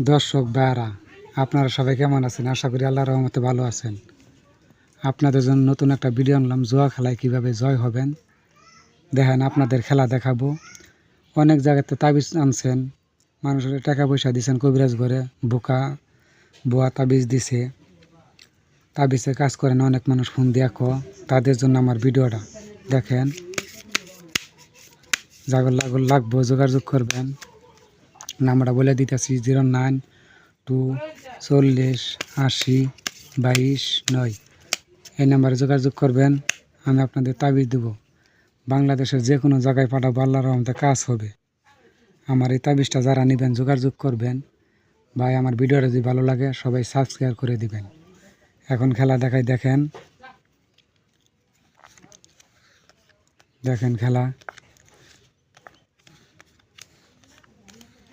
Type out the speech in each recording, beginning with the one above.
দর্শক ভাইরা, আপনারা সবাই কেমন আছেন? আশা করি আল্লাহর রহমতে ভালো আছেন। আপনাদের জন্য নতুন একটা ভিডিও আনলাম, জুয়া খেলায় কিভাবে জয় হবেন। দেখেন, আপনাদের খেলা দেখাবো। অনেক জায়গাতে তাবিজ আনছেন, মানুষের টাকা পয়সা দিচ্ছেন, কবিরাজ ঘরে বুয়া তাবিজ দিছে, তাবিজে কাজ করেন অনেক মানুষ ফোন দিয়া তাদের জন্য আমার ভিডিওটা দেখেন। যাগর লাগবো যোগাযোগ করবেন। নাম্বারটা বলে দিতেছি 09240802229। এই নাম্বারে যোগাযোগ করবেন, আমি আপনাদের তাবিজ দেব। বাংলাদেশের যে কোনো জায়গায় পাঠাবো, আল্লাহর রহমতে কাজ হবে। আমার এই তাবিজটা যারা নেবেন যোগাযোগ করবেন। ভাই, আমার ভিডিওটা যদি ভালো লাগে সবাই সাবস্ক্রাইব করে দিবেন। এখন খেলা দেখাই, দেখেন খেলা।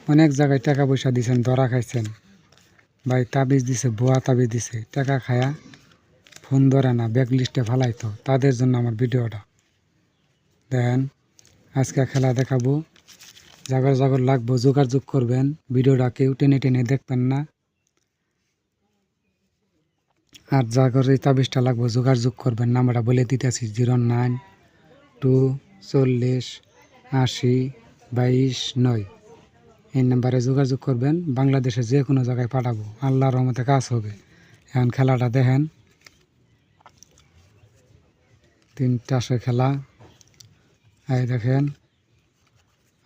অনেক জায়গায় টাকা পয়সা দিয়েছেন, ধরা খাইছেন। ভাই, তাবিজ দিছে, ভুয়া তাবিজ দিছে, টাকা খায়া ফোন ধরে না, ব্যাক লিস্টে ফালাইতো। তাদের জন্য আমার ভিডিওটা দেখেন। আজকে খেলা দেখাবো, জাগর লাগবো, যোগাযোগ করবেন। ভিডিওটা কেউ টেনে টেনে দেখবেন না। আর জাগর এই তাবিজটা লাগবো, যোগাযোগ করবেন। নাম্বারটা বলে দিতেছি 09240802229। এই নাম্বারে যোগাযোগ করবেন। বাংলাদেশের যে কোনো জায়গায় পাঠাবো, আল্লাহর রহমতে কাজ হবে। এখন খেলাটা দেখেন, 3টা খেলা। এই দেখেন,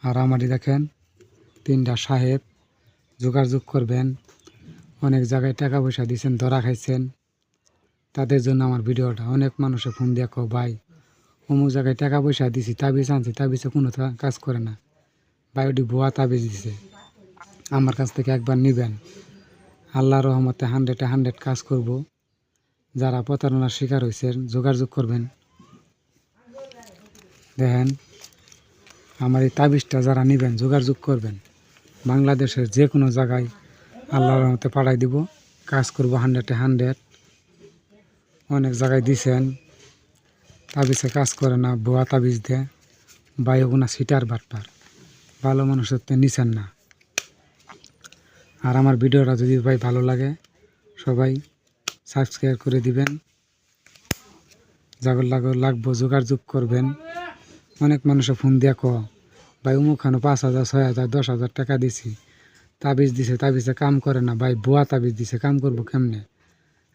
আর আমারই দেখেন 3টা সাহেব। যোগাযোগ করবেন। অনেক জায়গায় টাকা পয়সা দিয়েছেন, ধরা খাইছেন। তাদের জন্য আমার ভিডিওটা। অনেক মানুষে ফোন দিয়ে ভাই, অমুক জায়গায় টাকা পয়সা দিছি, তাবিজ আনছি, তাবিজে কোনো কাজ করে না। ভাই, ওটি ভুয়া তাবিজ দিছে, আমার কাছ থেকে একবার নেবেন। আল্লাহর রহমতে 100 কাজ করব। যারা প্রতারণার শিকার হয়েছেন যোগাযোগ করবেন। দেখেন, আমার এই তাবিজটা যারা নেবেন যোগাযোগ করবেন। বাংলাদেশের যে কোনো জায়গায় আল্লাহর রহমতে পাঠাই দিব, কাজ করব 100। অনেক জায়গায় দিছেন, তাবিজে কাজ করে না, ভুয়া তাবিজ দেয়। ভাই, ওগুনা সিটার বাটপার, ভালো মানুষের তো নিছেন না। আর আমার ভিডিওটা যদি ভাই ভালো লাগে সবাই সাবস্ক্রাইব করে দিবেন। জাগর লাগবো, যোগাযোগ করবেন। অনেক মানুষে ফোন দিয়া ভাই, অমুকখানে 5,000 6,000 10,000 টাকা দিছি, তাবিজ দিছে, তাবিজে কাম করে না। ভাই, ভুয়া তাবিজ দিছে, কাম করবো কেমনে?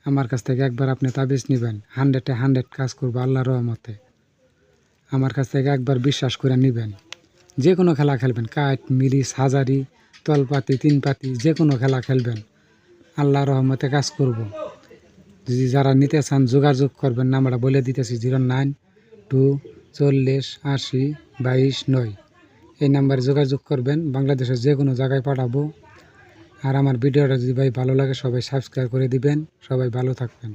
আমার কাছ থেকে একবার আপনি তাবিজ নেবেন, 100 কাজ করবো আল্লাহর রহমতে। আমার কাছ থেকে একবার বিশ্বাস করে নেবেন। যে কোনো খেলা খেলবেন, কাঠ মিরিচ হাজারি তলপাতি 3 পাতি, যে কোনো খেলা খেলবেন, আল্লাহর রহমতে কাজ করব। যদি যারা নিতে চান যোগাযোগ করবেন। নাম্বারটা বলে দিতেছি 09240802229। এই নাম্বারে যোগাযোগ করবেন। বাংলাদেশের যে কোনো জায়গায় পাঠাবো। আর আমার ভিডিওটা যদি ভাই ভালো লাগে সবাই সাবস্ক্রাইব করে দিবেন। সবাই ভালো থাকবেন।